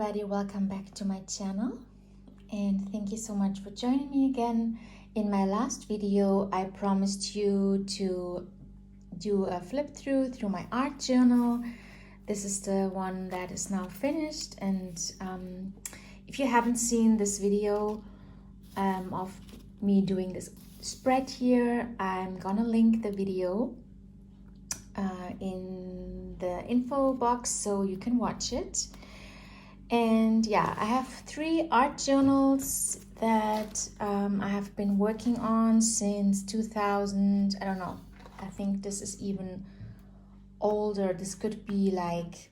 everybody, welcome back to my channel and thank you so much for joining me again. In my last video I promised you to do a flip through my art journal. This is the one that is now finished, and if you haven't seen this video of me doing this spread here, I'm gonna link the video in the info box so you can watch it. And yeah, I have 3 art journals that I have been working on since 2000. I don't know, I think this is even older. This could be like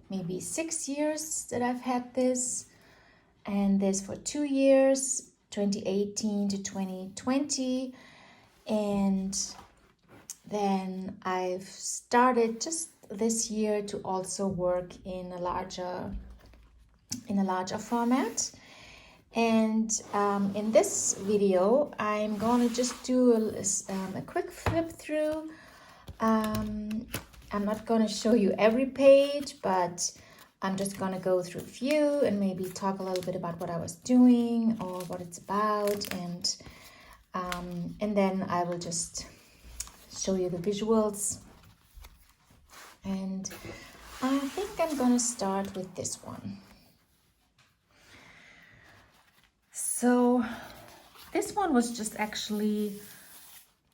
maybe 6 years that I've had this, and this for 2 years, 2018 to 2020. And then I've started just this year to also work in a larger format. And in this video I'm gonna just do a quick flip through. I'm not gonna show you every page, but I'm just gonna go through a few and maybe talk a little bit about what I was doing or what it's about, and then I will just show you the visuals. And I think I'm gonna start with this one. So this one was just actually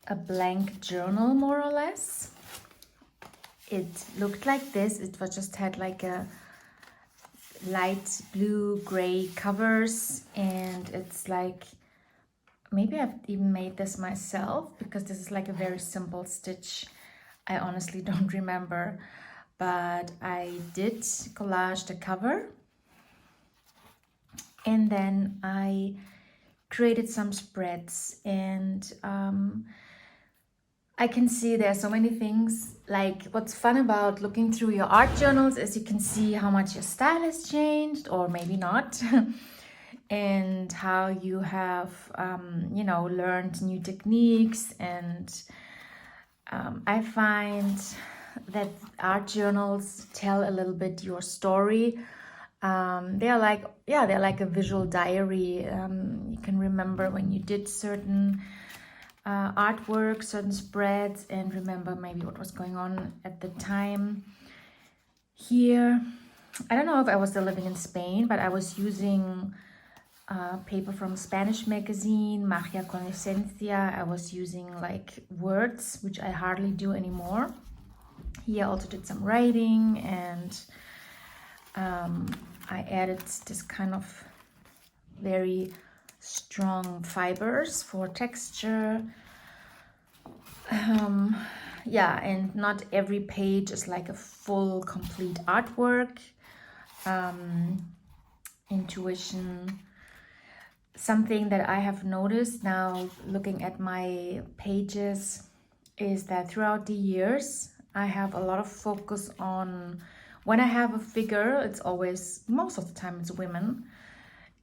a blank journal, more or less. It looked like this. It was just had like a light blue gray covers, and it's like, maybe I've even made this myself because this is like a very simple stitch. I honestly don't remember, but I did collage the cover. And then I created some spreads, and I can see there are so many things. Like, what's fun about looking through your art journals is you can see how much your style has changed, or maybe not, and how you have, learned new techniques. And I find that art journals tell a little bit your story. They're like a visual diary. You can remember when you did certain artwork, certain spreads, and remember maybe what was going on at the time. Here, I don't know if I was still living in Spain, but I was using paper from a Spanish magazine, Magia con Esencia. I was using like words, which I hardly do anymore. Here I also did some writing, and I added this kind of very strong fibers for texture. And not every page is like a full complete artwork. Intuition. Something that I have noticed now looking at my pages is that throughout the years I have a lot of focus on, when I have a figure, it's always, most of the time it's women,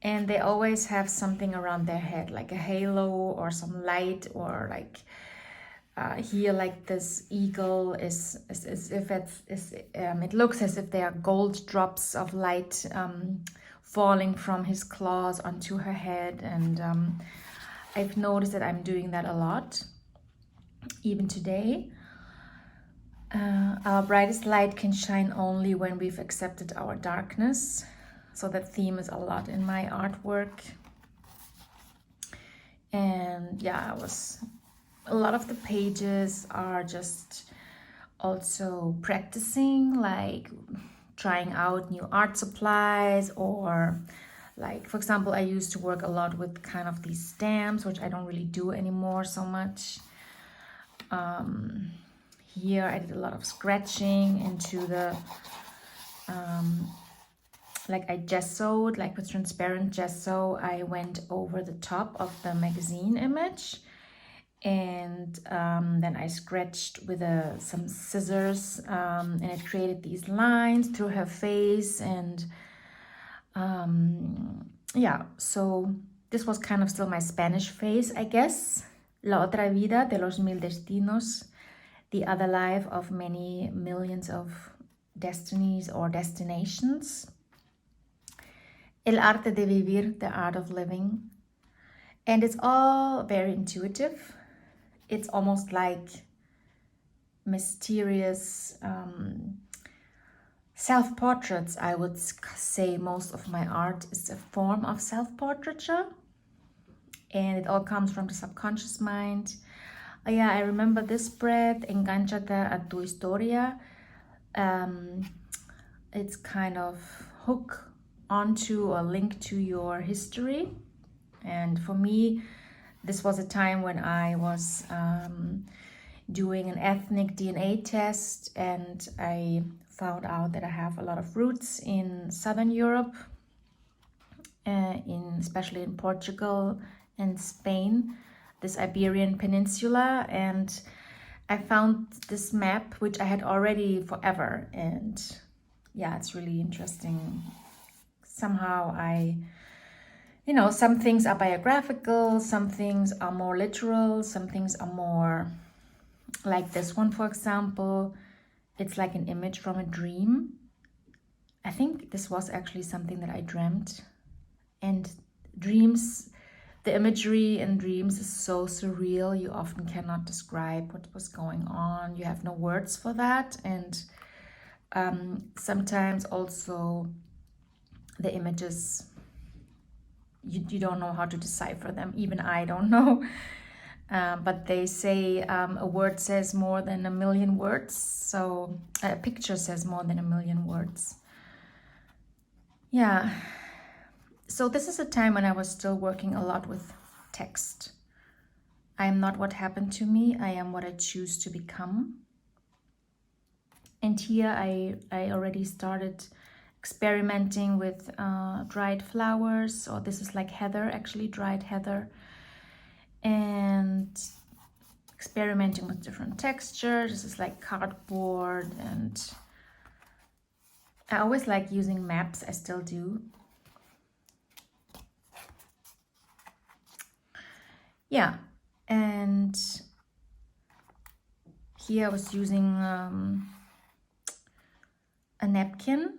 and they always have something around their head, like a halo or some light, or like here, like this eagle is if it looks as if there are gold drops of light falling from his claws onto her head. And I've noticed that I'm doing that a lot, even today. Our brightest light can shine only when we've accepted our darkness. So that theme is a lot in my artwork. And yeah, a lot of the pages are just also practicing, like trying out new art supplies, or like, for example, I used to work a lot with kind of these stamps, which I don't really do anymore so much. Here I did a lot of scratching into the, like I gessoed, like with transparent gesso, I went over the top of the magazine image, and then I scratched with some scissors, and it created these lines through her face. And so this was kind of still my Spanish face, I guess. La otra vida de los mil destinos, the other life of many millions of destinies or destinations. El arte de vivir, the art of living. And it's all very intuitive. It's almost like mysterious self-portraits. I would say most of my art is a form of self-portraiture, and it all comes from the subconscious mind. Yeah, I remember this spread, Engánchate a tu historia. It's kind of hook onto or link to your history. And for me, this was a time when I was doing an ethnic DNA test, and I found out that I have a lot of roots in Southern Europe, especially in Portugal and Spain, this Iberian Peninsula. And I found this map, which I had already forever. And yeah, it's really interesting. Somehow some things are biographical, some things are more literal, some things are more like this one, for example. It's like an image from a dream. I think this was actually something that I dreamt. And dreams, the imagery in dreams is so surreal. You often cannot describe what was going on. You have no words for that. And sometimes also the images, you don't know how to decipher them. Even I don't know. But they say a word says more than a million words. So a picture says more than a million words. Yeah. So this is a time when I was still working a lot with text. I am not what happened to me. I am what I choose to become. And here I already started experimenting with dried flowers. Or this is like heather, actually dried heather. And experimenting with different textures. This is like cardboard, and I always like using maps. I still do. Yeah, and here I was using a napkin.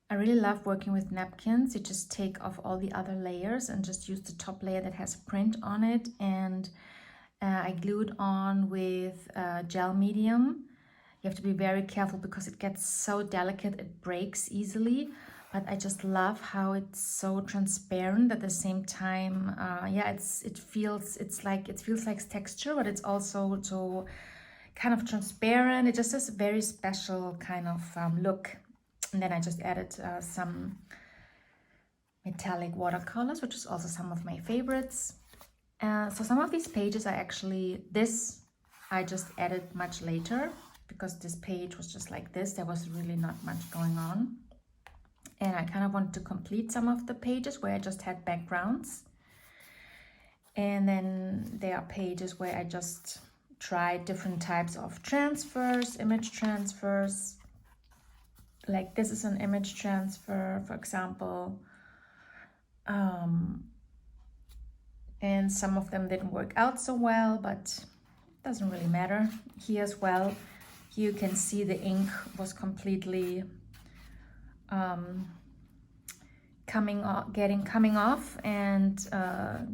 I really love working with napkins. You just take off all the other layers and just use the top layer that has a print on it, and I glued on with gel medium. You have to be very careful because it gets so delicate, it breaks easily. But I just love how it's so transparent at the same time. Yeah, it feels like texture, but it's also so kind of transparent. It just has a very special kind of look. And then I just added some metallic watercolors, which is also some of my favorites. So some of these pages I just added much later, because this page was just like this. There was really not much going on. And I kind of wanted to complete some of the pages where I just had backgrounds. And then there are pages where I just tried different types of transfers, image transfers. Like this is an image transfer, for example. And some of them didn't work out so well, but it doesn't really matter. Here as well, you can see the ink was completely coming off, and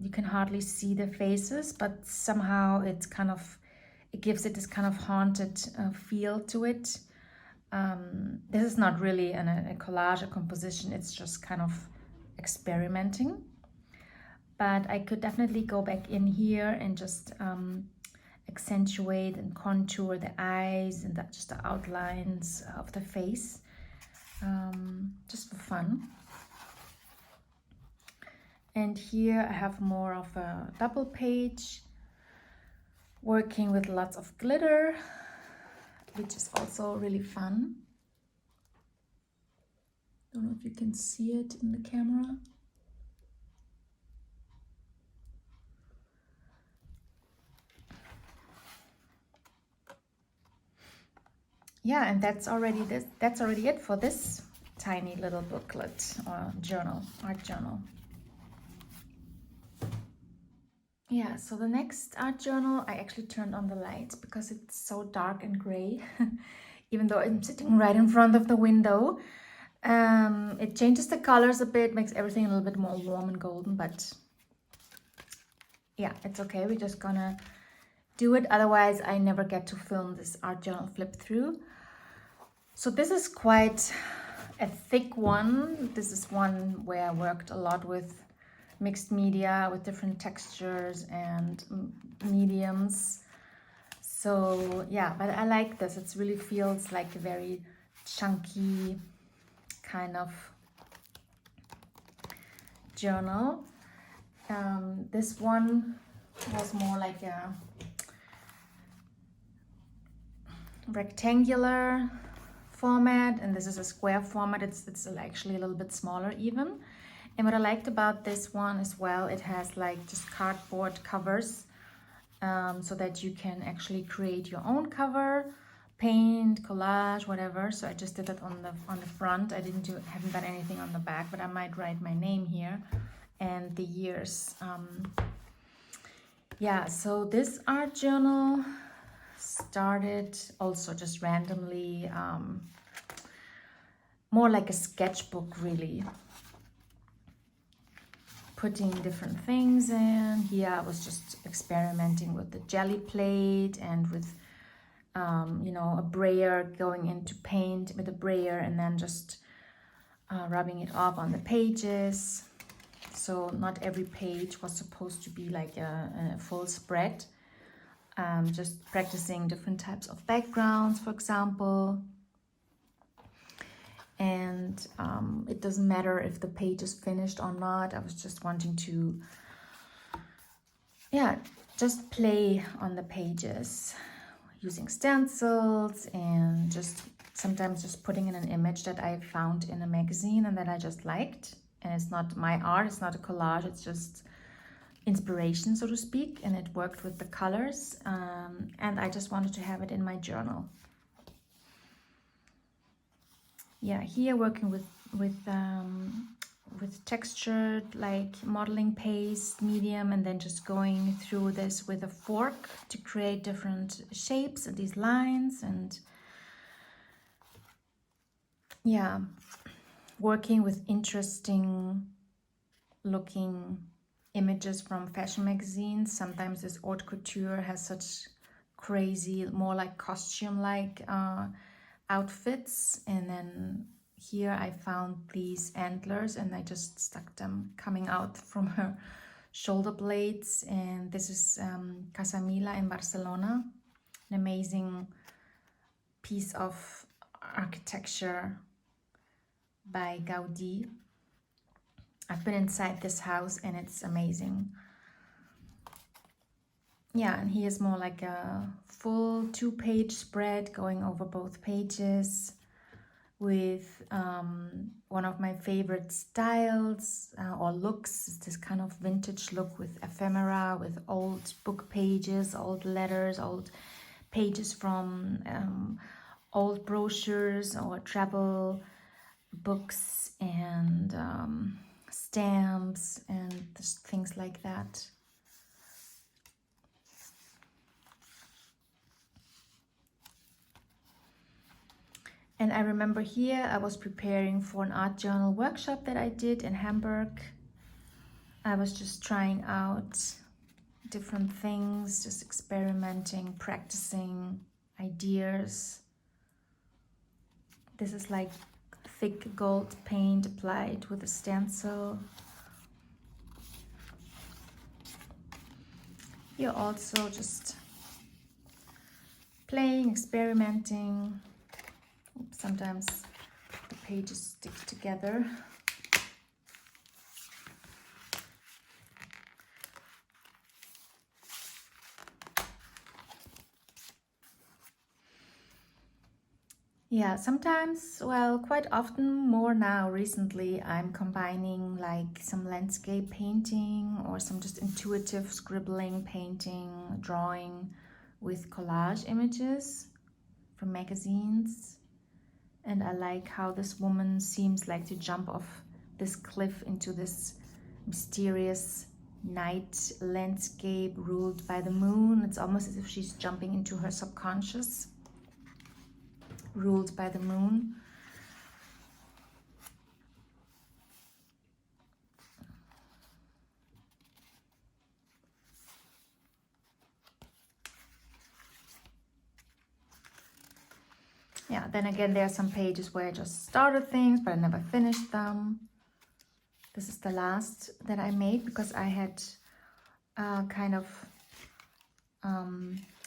you can hardly see the faces, but somehow it gives it this kind of haunted feel to it. This is not really a collage, a composition. It's just kind of experimenting. But I could definitely go back in here and just accentuate and contour the eyes and just the outlines of the face, just for fun. And here I have more of a double page, working with lots of glitter, which is also really fun. Don't know if you can see it in the camera. Yeah, and that's already it for this tiny little booklet or journal, art journal. Yeah, so the next art journal, I actually turned on the lights because it's so dark and gray, even though I'm sitting right in front of the window. It changes the colors a bit, makes everything a little bit more warm and golden, but yeah, it's okay. We're just gonna do it. Otherwise, I never get to film this art journal flip through. So this is quite a thick one. This is one where I worked a lot with mixed media, with different textures and mediums. So yeah, but I like this. It really feels like a very chunky kind of journal. This one was more like a rectangular format, and this is a square format. It's actually a little bit smaller even. And what I liked about this one as well, it has like just cardboard covers, so that you can actually create your own cover, paint, collage, whatever. So I just did that on the front. I haven't done anything on the back, but I might write my name here and the years. Yeah, so this art journal started also just randomly, more like a sketchbook really, putting different things in. Here I was just experimenting with the jelly plate and with you know, a brayer, going into paint with a brayer and then just rubbing it off on the pages. So not every page was supposed to be like a full spread. Just practicing different types of backgrounds, for example. And it doesn't matter if the page is finished or not. I was just wanting to, yeah, just play on the pages using stencils and just sometimes just putting in an image that I found in a magazine and that I just liked. And it's not my art, it's not a collage, it's just inspiration, so to speak, and it worked with the colors, and I just wanted to have it in my journal. Yeah, here working with textured like modeling paste medium, and then just going through this with a fork to create different shapes and these lines, and yeah, working with interesting looking images from fashion magazines. Sometimes this haute couture has such crazy, more like costume like outfits, and then here I found these antlers and I just stuck them coming out from her shoulder blades. And this is Casamilla in Barcelona, an amazing piece of architecture by Gaudi. I've been inside this house and it's amazing. Yeah, and here's more like a full 2-page spread going over both pages with one of my favorite styles or looks, this kind of vintage look with ephemera, with old book pages, old letters, old pages from old brochures or travel books, and stamps and things like that. And I remember here I was preparing for an art journal workshop that I did in Hamburg. I was just trying out different things, just experimenting, practicing ideas. This is like thick gold paint applied with a stencil. You're also just playing, experimenting. Sometimes the pages stick together. Yeah, sometimes, well, quite often, more now recently, I'm combining like some landscape painting or some just intuitive scribbling, painting, drawing with collage images from magazines. And I like how this woman seems like to jump off this cliff into this mysterious night landscape ruled by the moon. It's almost as if she's jumping into her subconscious, ruled by the moon. yeah, then again, there are some pages where I just started things, but I never finished them. This is the last that I made because I had kind of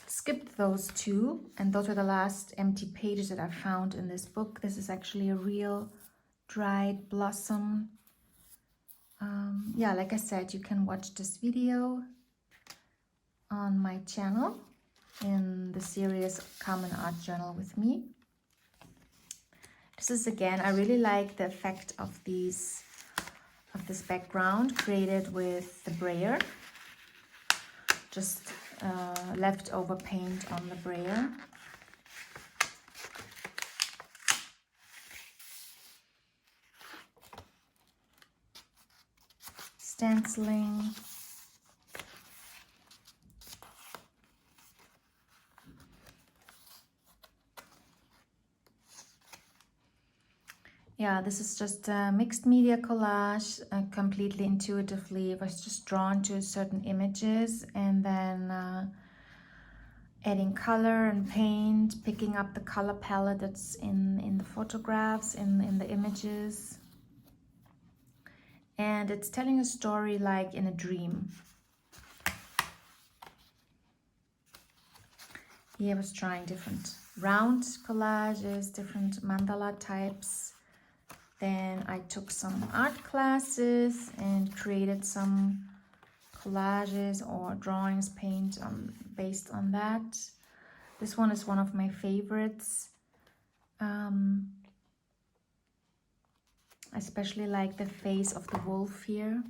skipped those two, and those were the last empty pages that I found in this book. This is actually a real dried blossom. Yeah, like I said, you can watch this video on my channel in the series Come and Art Journal with me. This is, again, I really like the effect of this background created with the brayer. Just leftover paint on the brayer. Stenciling. Yeah, this is just a mixed media collage, completely intuitively. I was just drawn to certain images and then adding color and paint, picking up the color palette that's in the photographs, in the images. And it's telling a story like in a dream. Here I was trying different round collages, different mandala types. Then I took some art classes and created some collages or drawings, paint based on that. This one is one of my favorites. I especially like the face of the wolf here.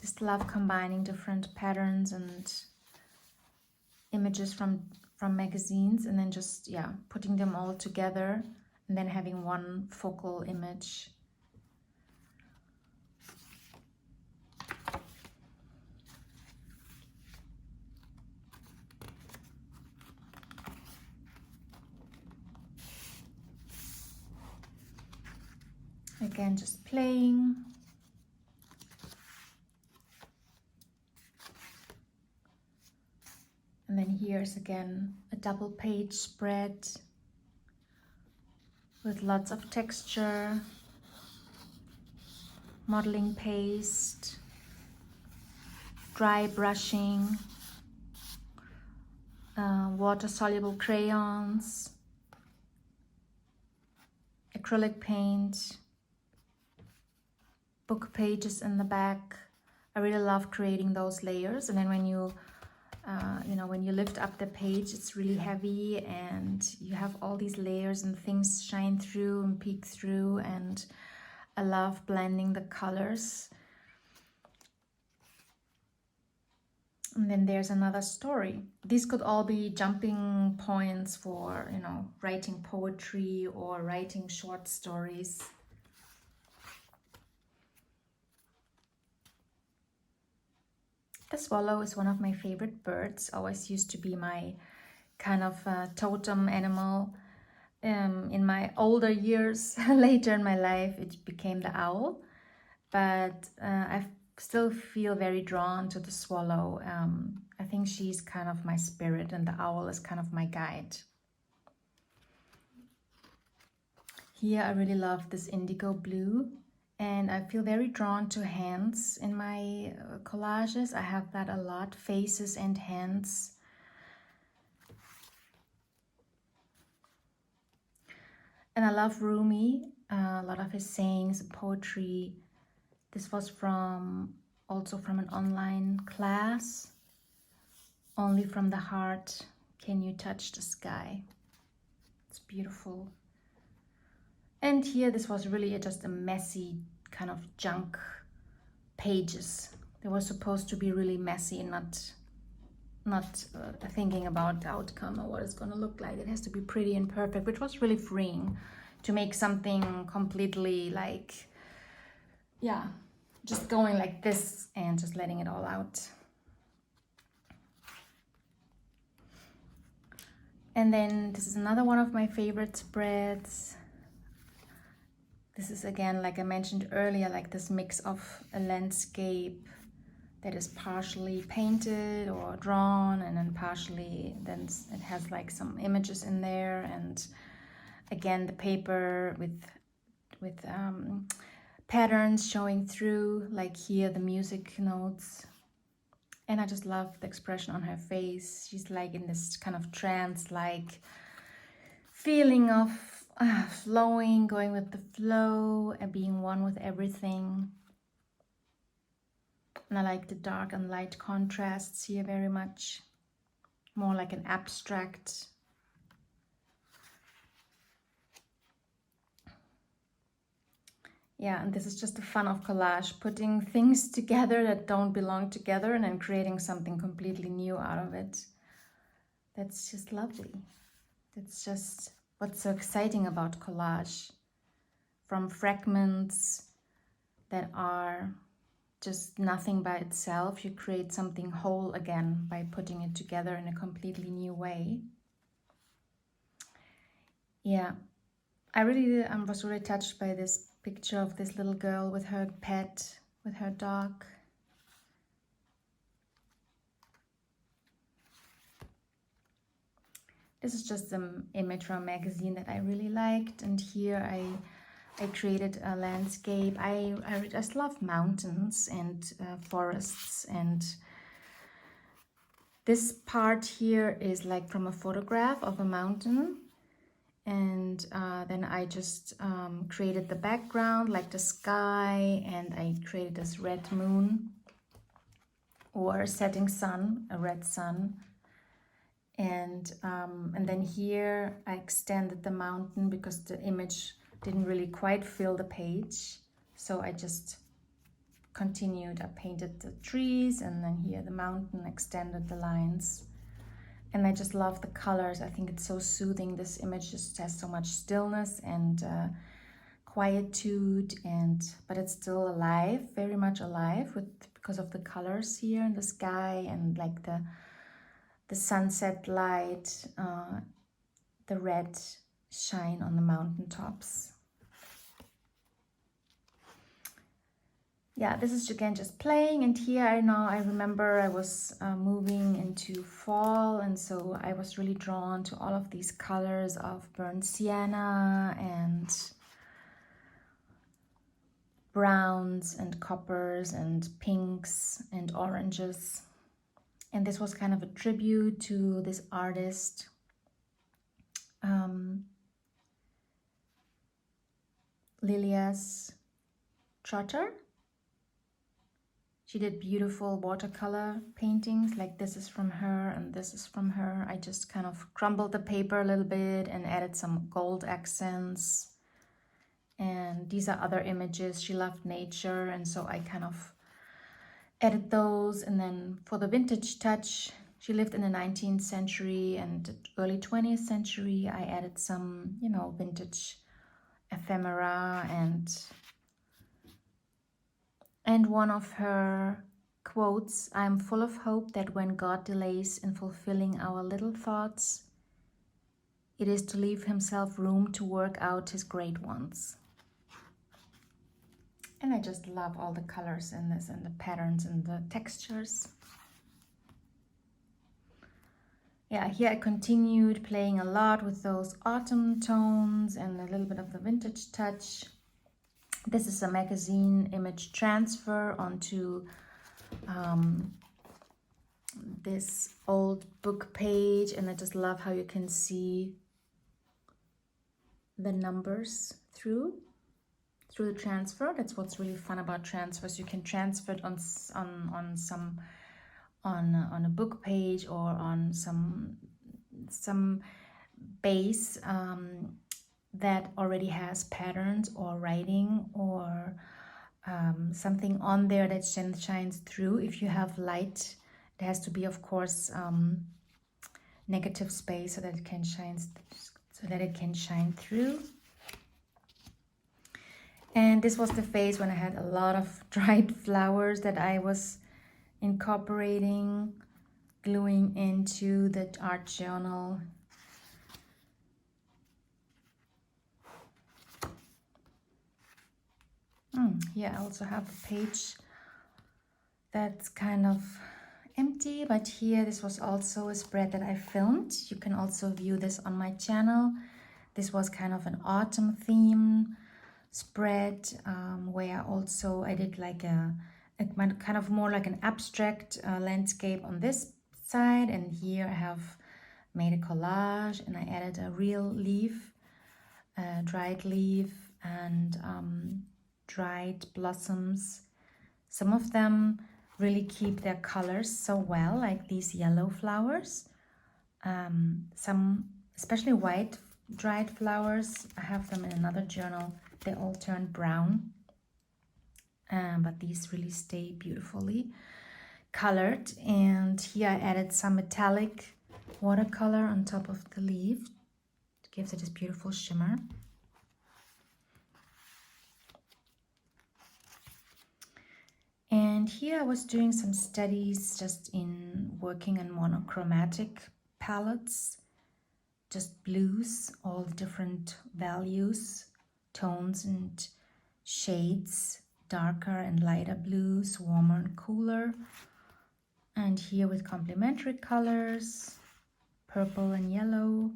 Just love combining different patterns and images from magazines and then just, yeah, putting them all together and then having one focal image. Again, just playing. And then here's again a double page spread with lots of texture, modeling paste, dry brushing, water-soluble crayons, acrylic paint, book pages in the back. I really love creating those layers, and then when you when you lift up the page, it's really heavy and you have all these layers and things shine through and peek through, and I love blending the colors. And then there's another story. These could all be jumping points for, writing poetry or writing short stories. The swallow is one of my favorite birds. Always used to be my kind of totem animal. In my older years, later in my life, it became the owl. But I still feel very drawn to the swallow. I think she's kind of my spirit and the owl is kind of my guide. Here I really love this indigo blue. And I feel very drawn to hands in my collages. I have that a lot, faces and hands. And I love Rumi, a lot of his sayings, poetry. This was also from an online class. Only from the heart can you touch the sky. It's beautiful. And here, this was really just a messy kind of junk pages. They were supposed to be really messy and not thinking about the outcome or what it's going to look like. It has to be pretty and perfect, which was really freeing to make something completely like, yeah, just going like this and just letting it all out. And then this is another one of my favorite spreads. This is again, like I mentioned earlier, like this mix of a landscape, that is partially painted or drawn, and then partially then it has like some images in there, and again the paper with patterns showing through, like here the music notes. And I just love the expression on her face. She's like in this kind of trance like feeling of flowing, going with the flow and being one with everything. And I like the dark and light contrasts here very much. More like an abstract. Yeah, and this is just the fun of collage, putting things together that don't belong together and then creating something completely new out of it. That's just lovely. That's just what's so exciting about collage. From fragments that are just nothing by itself, you create something whole again by putting it together in a completely new way. Yeah, I was really touched by this picture of this little girl with her pet, with her dog. This is just an image from a magazine that I really liked, and here I created a landscape. I just love mountains and forests, and this part here is like from a photograph of a mountain. And then I just created the background, like the sky, and I created this red moon or setting sun, a red sun. And then here I extended the mountain because the image didn't really quite fill the page. So I just continued, I painted the trees, and then here the mountain, extended the lines. And I just love the colors. I think it's so soothing. This image just has so much stillness and quietude, but it's still alive, very much alive, because of the colors here in the sky and like the sunset light, the red shine on the mountaintops. Yeah, this is again just playing, and here I remember I was moving into fall, and so I was really drawn to all of these colors of burnt sienna and browns and coppers and pinks and oranges. And this was kind of a tribute to this artist, Lilias Trotter. She did beautiful watercolor paintings, like this is from her and this is from her. I just kind of crumbled the paper a little bit and added some gold accents. And these are other images. She loved nature, and so I kind of added those. And then for the vintage touch, she lived in the 19th century and early 20th century. I added some, vintage ephemera and one of her quotes, "I'm full of hope that when God delays in fulfilling our little thoughts, it is to leave himself room to work out his great ones." And I just love all the colors in this and the patterns and the textures. Yeah, here I continued playing a lot with those autumn tones and a little bit of the vintage touch. This is a magazine image transfer onto this old book page, and I just love how you can see the numbers through the transfer. That's what's really fun about transfers. You can transfer it on a book page or on some base that already has patterns or writing or something on there that shines through. If you have light, it has to be, of course, negative space so that it can shine through. And this was the phase when I had a lot of dried flowers that I was incorporating, gluing into the art journal. Here I also have a page that's kind of empty, but here this was also a spread that I filmed. You can also view this on my channel. This was kind of an autumn theme spread where also I did like a kind of more like an abstract landscape on this side, and here I have made a collage and I added a real leaf, dried leaf, and dried blossoms. Some of them really keep their colors so well, like these yellow flowers. Some, especially white dried flowers, I have them in another journal. They all turn brown, but these really stay beautifully colored. And here I added some metallic watercolor on top of the leaf. It gives it this beautiful shimmer. And here I was doing some studies just in working in monochromatic palettes, just blues, all different values, tones and shades, darker and lighter blues, warmer and cooler. And here with complementary colors, purple and yellow.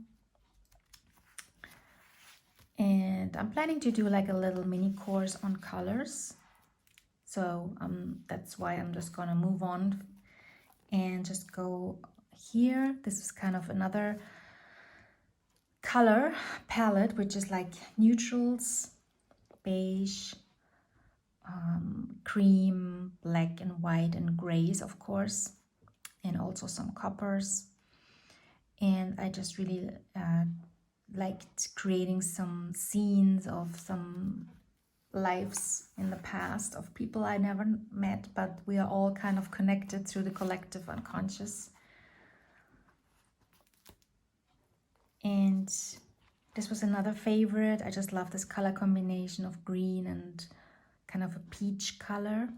And I'm planning to do like a little mini course on colors. So that's why I'm just gonna move on and just go here. This is kind of another color palette, which is like neutrals, beige, cream, black and white and grays, of course, and also some coppers. And I just really liked creating some scenes of some lives in the past of people I never met, but we are all kind of connected through the collective unconscious. And this was another favorite. I just love this color combination of green and kind of a peach color.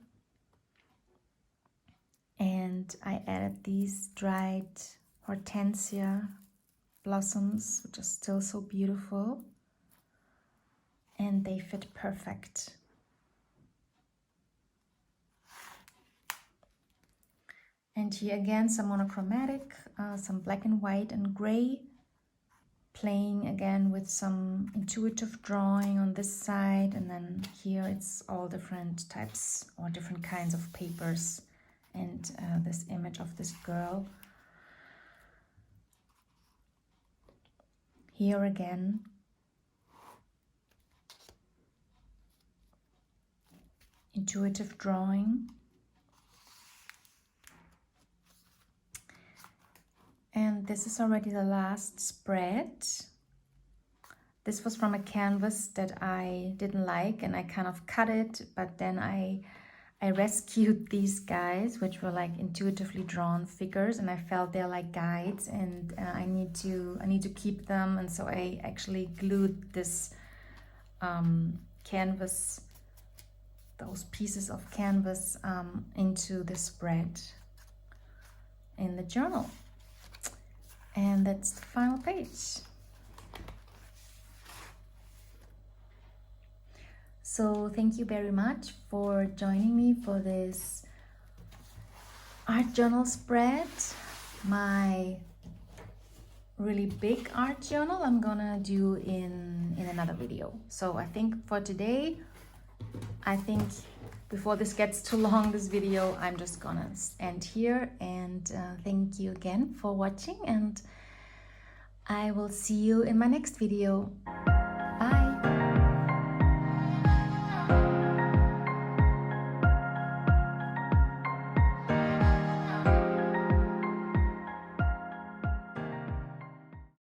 And I added these dried hortensia blossoms, which are still so beautiful. And they fit perfect. And here again, some monochromatic, some black and white and gray, playing again with some intuitive drawing on this side. And then here it's all different types or different kinds of papers, and this image of this girl. Here again, intuitive drawing. And this is already the last spread. This was from a canvas that I didn't like and I kind of cut it, but then I rescued these guys, which were like intuitively drawn figures, and I felt they're like guides, and I need to keep them. And so I actually glued this canvas, those pieces of canvas into the spread in the journal. And that's the final page. So thank you very much for joining me for this art journal spread. My really big art journal I'm gonna do in another video. So I think for today, before this gets too long, this video, I'm just gonna end here. And thank you again for watching, and I will see you in my next video.